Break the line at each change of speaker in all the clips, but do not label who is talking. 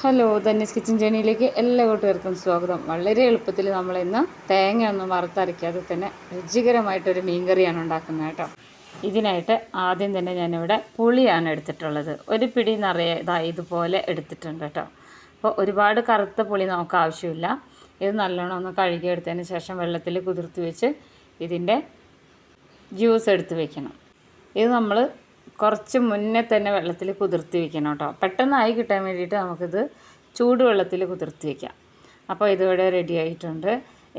Hello, ധന്യസ് kitchen ജേണിയിലേക്ക് എല്ലാ കൂട്ടുകാർക്കും സ്വാഗതം. വളരെ എളുപ്പത്തിൽ നമ്മളിന്ന് തേങ്ങയൊന്നും വറുത്തരയ്ക്കാതെ തന്നെ രുചികരമായിട്ടൊരു മീൻകറിയാണ് ഉണ്ടാക്കുന്നത് കേട്ടോ. ഇതിനായിട്ട് ആദ്യം തന്നെ ഞാനിവിടെ പുളിയാണ് എടുത്തിട്ടുള്ളത്. ഒരു പിടി നിറയെ ഇതുപോലെ എടുത്തിട്ടുണ്ട് കേട്ടോ. അപ്പോൾ ഒരുപാട് കറുത്ത പുളി നമുക്ക് ആവശ്യമില്ല. ഇത് നല്ലോണം ഒന്ന് കഴുകിയെടുത്തതിന് ശേഷം വെള്ളത്തിൽ കുതിർത്ത് വെച്ച് ഇതിൻ്റെ ജ്യൂസ് എടുത്ത് വെക്കണം. ഇത് നമ്മൾ കുറച്ച് മുന്നേ തന്നെ വെള്ളത്തിൽ കുതിർത്തി വെക്കണം കേട്ടോ. പെട്ടെന്നായി കിട്ടാൻ വേണ്ടിയിട്ട് നമുക്കിത് ചൂടുവെള്ളത്തിൽ കുതിർത്തി വയ്ക്കാം. അപ്പോൾ ഇതിവിടെ റെഡി ആയിട്ടുണ്ട്.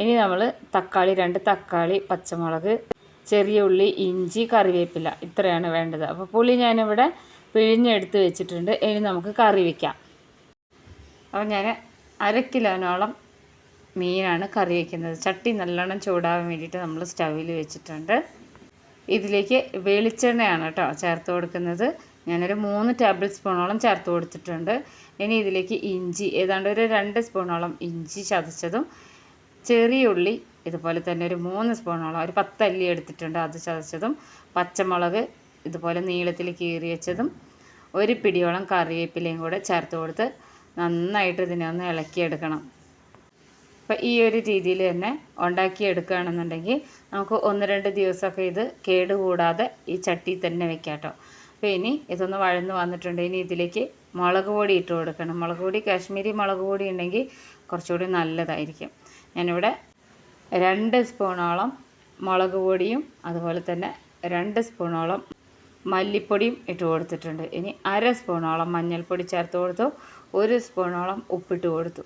ഇനി നമ്മൾ തക്കാളി, 2 തക്കാളി, പച്ചമുളക്, ചെറിയ ഉള്ളി, ഇഞ്ചി, കറിവേപ്പില ഇത്രയാണ് വേണ്ടത്. അപ്പോൾ പുളി ഞാനിവിടെ പിഴിഞ്ഞെടുത്ത് വെച്ചിട്ടുണ്ട്. ഇനി നമുക്ക് കറി വയ്ക്കാം. അപ്പോൾ ഞാൻ 1/2 കിലോനോളം മീനാണ് കറി വയ്ക്കുന്നത്. ചട്ടി നല്ലോണം ചൂടാകാൻ വേണ്ടിയിട്ട് നമ്മൾ സ്റ്റൗവിൽ വെച്ചിട്ടുണ്ട്. ഇതിലേക്ക് വെളിച്ചെണ്ണയാണ് കേട്ടോ ചേർത്ത് കൊടുക്കുന്നത്. ഞാനൊരു 3 ടേബിൾ സ്പൂണോളം ചേർത്ത് കൊടുത്തിട്ടുണ്ട്. ഇനി ഇതിലേക്ക് ഇഞ്ചി, ഏതാണ്ട് ഒരു 2 സ്പൂണോളം ഇഞ്ചി ചതച്ചതും, ചെറിയ ഉള്ളി ഇതുപോലെ തന്നെ ഒരു 3 സ്പൂണോളം, ഒരു 10 അല്ലി എടുത്തിട്ടുണ്ട്, അത് ചതച്ചതും, പച്ചമുളക് ഇതുപോലെ നീളത്തിൽ കീറി വെച്ചതും, ഒരു പിടിയോളം കറിവേപ്പിലയും കൂടെ ചേർത്ത് കൊടുത്ത് നന്നായിട്ട് ഇതിനെ ഒന്ന് ഇളക്കിയെടുക്കണം. അപ്പോൾ ഈ ഒരു രീതിയിൽ തന്നെ ഉണ്ടാക്കിയെടുക്കുകയാണെന്നുണ്ടെങ്കിൽ നമുക്ക് 1-2 ദിവസമൊക്കെ ഇത് കേടുകൂടാതെ ഈ ചട്ടി തന്നെ വെക്കാം കേട്ടോ. അപ്പോൾ ഇനി ഇതൊന്ന് വഴന്ന് വന്നിട്ടുണ്ട്. ഇനി ഇതിലേക്ക് മുളക് പൊടി ഇട്ട് കൊടുക്കണം. മുളക് പൊടി കാശ്മീരി മുളക് പൊടി ഉണ്ടെങ്കിൽ കുറച്ചുകൂടി നല്ലതായിരിക്കും. ഞാനിവിടെ 2 സ്പൂണോളം മുളക് പൊടിയും അതുപോലെ തന്നെ 2 സ്പൂണോളം മല്ലിപ്പൊടിയും ഇട്ട് കൊടുത്തിട്ടുണ്ട്. ഇനി 1/2 സ്പൂണോളം മഞ്ഞൾപ്പൊടി ചേർത്ത് കൊടുത്തു. 1 സ്പൂണോളം ഉപ്പിട്ട് കൊടുത്തു.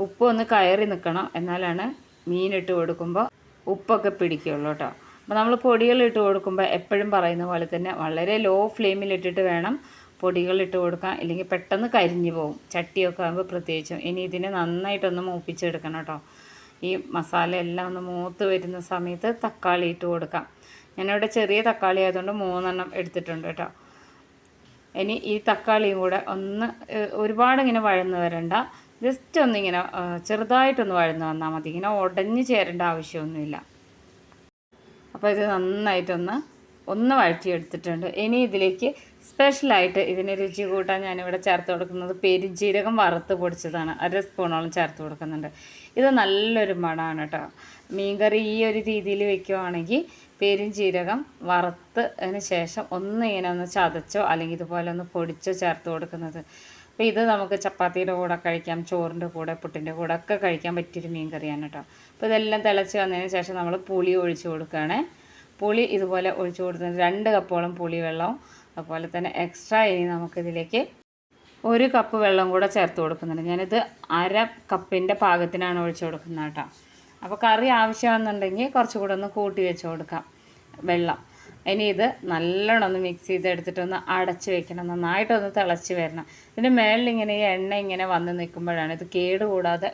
ഉപ്പ് ഒന്ന് കയറി നിൽക്കണം, എന്നാലാണ് മീനിട്ട് കൊടുക്കുമ്പോൾ ഉപ്പൊക്കെ പിടിക്കുകയുള്ളൂ കേട്ടോ. അപ്പോൾ നമ്മൾ പൊടികളിട്ട് കൊടുക്കുമ്പോൾ എപ്പോഴും പറയുന്ന പോലെ തന്നെ വളരെ ലോ ഫ്ലെയിമിലിട്ടിട്ട് വേണം പൊടികളിട്ട് കൊടുക്കാൻ, ഇല്ലെങ്കിൽ പെട്ടെന്ന് കരിഞ്ഞു പോകും, ചട്ടിയൊക്കെ ആകുമ്പോൾ പ്രത്യേകിച്ചും. ഇനി ഇതിനെ നന്നായിട്ടൊന്ന് മൂപ്പിച്ചെടുക്കണം കേട്ടോ. ഈ മസാല എല്ലാം ഒന്ന് മൂത്ത് വരുന്ന സമയത്ത് തക്കാളി ഇട്ട് കൊടുക്കാം. ഞാനിവിടെ ചെറിയ തക്കാളി ആയതുകൊണ്ട് 3 എടുത്തിട്ടുണ്ട് കേട്ടോ. ഇനി ഈ തക്കാളിയും കൂടെ ഒന്ന് ഒരുപാടിങ്ങനെ വഴന്ന് വരണ്ട, ജസ്റ്റ് ഒന്നിങ്ങനെ ചെറുതായിട്ടൊന്ന് വഴന്ന് വന്നാൽ മതി. ഇങ്ങനെ ഉടഞ്ഞ് ചേരേണ്ട ആവശ്യമൊന്നുമില്ല. അപ്പോൾ ഇത് നന്നായിട്ടൊന്ന് വഴറ്റിയെടുത്തിട്ടുണ്ട്. ഇനി ഇതിലേക്ക് സ്പെഷ്യലായിട്ട് ഇതിന് രുചി കൂട്ടാൻ ഞാനിവിടെ ചേർത്ത് കൊടുക്കുന്നത് പെരുംജീരകം വറുത്ത് പൊടിച്ചതാണ്. 1/2 സ്പൂണോളം ചേർത്ത് കൊടുക്കുന്നുണ്ട്. ഇത് നല്ലൊരു മണമാണ് കേട്ടോ. മീൻകറി ഈ ഒരു രീതിയിൽ വെക്കുകയാണെങ്കിൽ പെരുംജീരകം വറുത്തതിന് ശേഷം ഇങ്ങനെ ഒന്ന് ചതച്ചോ അല്ലെങ്കിൽ ഇതുപോലെ ഒന്ന് പൊടിച്ചോ ചേർത്ത് കൊടുക്കുന്നത്. അപ്പോൾ ഇത് നമുക്ക് ചപ്പാത്തിയുടെ കൂടെ കഴിക്കാം, ചോറിൻ്റെ കൂടെ, പുട്ടിൻ്റെ കൂടെ ഒക്കെ കഴിക്കാൻ പറ്റിയൊരു മീൻ കറിയാണ് കേട്ടോ. അപ്പോൾ ഇതെല്ലാം തിളച്ച് വന്നതിന് ശേഷം നമ്മൾ പുളി ഒഴിച്ച് കൊടുക്കുകയാണ്. പുളി ഇതുപോലെ ഒഴിച്ച് കൊടുക്കുന്നത് 2 കപ്പോളം പുളി വെള്ളവും അതുപോലെ തന്നെ എക്സ്ട്രാ ഇനി നമുക്കിതിലേക്ക് 1 കപ്പ് വെള്ളം കൂടെ ചേർത്ത് കൊടുക്കുന്നുണ്ട്. ഞാനിത് 1/2 കപ്പിൻ്റെ പാകത്തിനാണ് ഒഴിച്ച് കൊടുക്കുന്നത് കേട്ടോ. അപ്പോൾ കറി ആവശ്യമാണെന്നുണ്ടെങ്കിൽ കുറച്ചുകൂടെ ഒന്ന് കൂട്ടി വെച്ച് കൊടുക്കാം വെള്ളം. ഇനി ഇത് നല്ലോണം ഒന്ന് മിക്സ് ചെയ്തെടുത്തിട്ടൊന്ന് അടച്ച് വെക്കണം. നന്നായിട്ടൊന്ന് തിളച്ച് വരണം. ഇതിൻ്റെ മേളിൽ ഇങ്ങനെ ഈ എണ്ണ ഇങ്ങനെ വന്ന് നിൽക്കുമ്പോഴാണ് ഇത് കേടുകൂടാതെ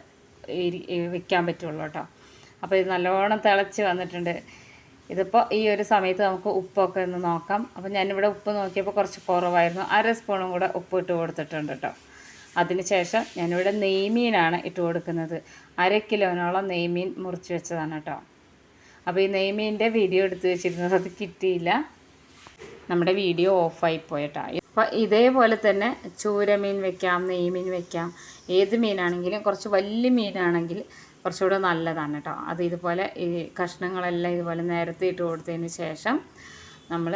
വെക്കാൻ പറ്റുള്ളൂ കേട്ടോ. അപ്പോൾ ഇത് നല്ലോണം തിളച്ച് വന്നിട്ടുണ്ട്. ഇതിപ്പോൾ ഈ ഒരു സമയത്ത് നമുക്ക് ഉപ്പൊക്കെ ഒന്ന് നോക്കാം. അപ്പോൾ ഞാനിവിടെ ഉപ്പ് നോക്കിയപ്പോൾ കുറച്ച് കുറവായിരുന്നു. 1/2 സ്പൂണും കൂടെ ഉപ്പ് ഇട്ട് കൊടുത്തിട്ടുണ്ട് കേട്ടോ. അതിന് ശേഷം ഞാനിവിടെ നെയ്മീനാണ് ഇട്ട് കൊടുക്കുന്നത്. 1/2 കിലോനോളം നെയ്മീൻ മുറിച്ച് വെച്ചതാണ് കേട്ടോ. അപ്പോൾ ഈ നെയ്മീൻ്റെ വീഡിയോ എടുത്ത് വെച്ചിരുന്നത് അത് കിട്ടിയില്ല, നമ്മുടെ വീഡിയോ ഓഫായി പോയിട്ടാ. അപ്പോൾ ഇതേപോലെ തന്നെ ചൂരമീൻ വെക്കാം, നെയ്മീൻ വെക്കാം. ഏത് മീനാണെങ്കിലും കുറച്ച് വലിയ മീനാണെങ്കിൽ കുറച്ചുകൂടെ നല്ലതാണ് കേട്ടോ. അത് ഇതുപോലെ ഈ കഷ്ണങ്ങളെല്ലാം ഇതുപോലെ നേരത്തെ ഇട്ട് കൊടുത്തതിന് ശേഷം നമ്മൾ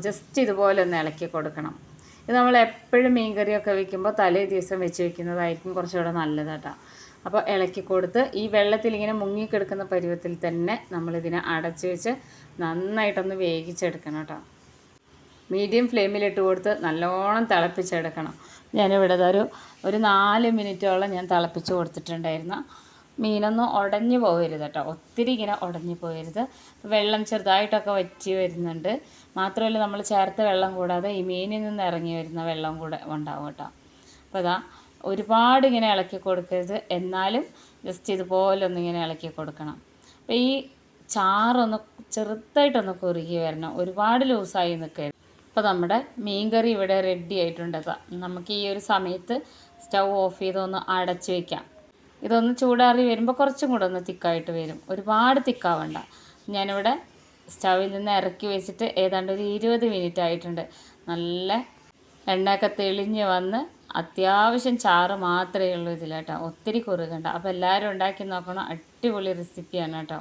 ജസ്റ്റ് ഇതുപോലെ ഒന്ന് ഇളക്കി കൊടുക്കണം. ഇത് നമ്മൾ എപ്പോഴും മീൻ കറിയൊക്കെ വെക്കുമ്പോൾ തലേ ദിവസം വെച്ച് വെക്കുന്നതായിരിക്കും കുറച്ചുകൂടെ നല്ലത് കേട്ടോ. അപ്പോൾ ഇളക്കി കൊടുത്ത് ഈ വെള്ളത്തിൽ ഇങ്ങനെ മുങ്ങിക്കിടക്കുന്ന പരുവത്തിൽ തന്നെ നമ്മളിതിനെ അടച്ച് വെച്ച് നന്നായിട്ടൊന്ന് വേവിച്ചെടുക്കണം കേട്ടോ. മീഡിയം ഫ്ലെയിമിലിട്ട് കൊടുത്ത് നല്ലോണം തിളപ്പിച്ചെടുക്കണം. ഞാനിവിടെ ഒരു 4 മിനിറ്റോളം ഞാൻ തിളപ്പിച്ച് കൊടുത്തിട്ടുണ്ടായിരുന്നു. മീനൊന്നും ഉടഞ്ഞു പോകരുത് കേട്ടോ, ഒത്തിരി ഇങ്ങനെ ഉടഞ്ഞു പോകരുത്. വെള്ളം ചെറുതായിട്ടൊക്കെ വറ്റി വരുന്നുണ്ട്. മാത്രമല്ല നമ്മൾ ചേർത്ത വെള്ളം കൂടാതെ ഈ മീനിൽ നിന്ന് ഇറങ്ങി വരുന്ന വെള്ളം കൂടെ ഉണ്ടാവും കേട്ടോ. അപ്പോൾ ഇതാ ഒരുപാട് ഇങ്ങനെ ഇളക്കി കൊടുക്കരുത്, എന്നാലും ജസ്റ്റ് ഇതുപോലെ ഒന്നിങ്ങനെ ഇളക്കി കൊടുക്കണം. അപ്പോൾ ഈ ചാറൊന്ന് ചെറുതായിട്ടൊന്ന് കുറുകി വരണം, ഒരുപാട് ലൂസായി നിൽക്കരുത്. അപ്പോൾ നമ്മുടെ മീൻ കറി ഇവിടെ റെഡി ആയിട്ടുണ്ട്. നമുക്ക് ഈ ഒരു സമയത്ത് സ്റ്റൗ ഓഫ് ചെയ്തൊന്ന് അടച്ച് വയ്ക്കാം. ഇതൊന്ന് ചൂടാറി വരുമ്പോൾ കുറച്ചും കൂടെ ഒന്ന് തിക്കായിട്ട് വരും, ഒരുപാട് തിക്കാവണ്ട. ഞാനിവിടെ സ്റ്റൗവിൽ നിന്ന് ഇറക്കി വെച്ചിട്ട് ഏതാണ്ട് ഒരു 20 മിനിറ്റ് ആയിട്ടുണ്ട്. നല്ല എണ്ണയൊക്കെ തെളിഞ്ഞ് വന്ന് അത്യാവശ്യം ചാറ് മാത്രമേ ഉള്ളൂ ഇതിൽ കേട്ടോ, ഒത്തിരി കുറുകണ്ട. അപ്പോൾ എല്ലാവരും ഉണ്ടാക്കി നോക്കണം, അടിപൊളി റെസിപ്പിയാണ് കേട്ടോ.